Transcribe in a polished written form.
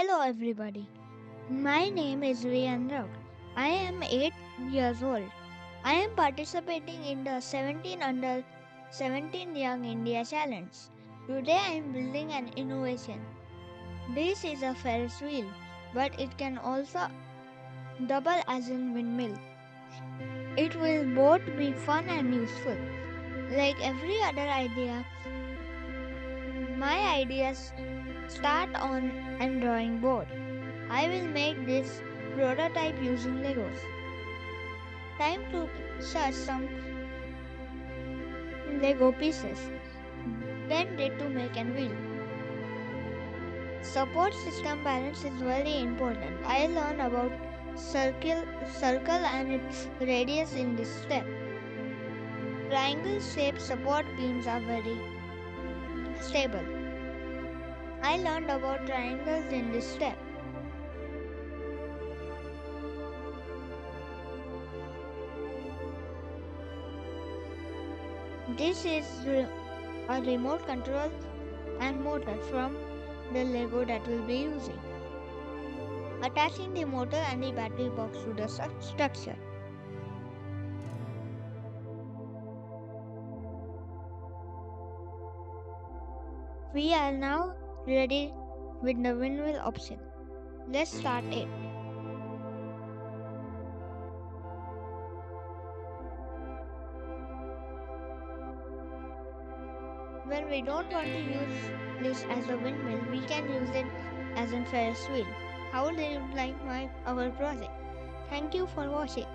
Hello everybody. My name is YNG. I am 8 years old. I am participating in the 17 under 17 Young India Challenge. Today I am building an innovation. This is a Ferris wheel, but it can also double as in windmill. It will both be fun and useful. Like every other idea, my ideas start on an drawing board. I will make this prototype using Legos. Time to search some Lego pieces. Bend it to make an wheel. Support system balance is very important. I learned about circle and its radius in this step. Triangle shaped support beams are very stable. I learned about triangles in this step. This is a remote control and motor from the Lego that we'll be using. Attaching the motor and the battery box to the structure. We are now ready with the windmill option. Let's start it. When we don't want to use this as a windmill, we can use it as a Ferris wheel. How did you like our project? Thank you for watching.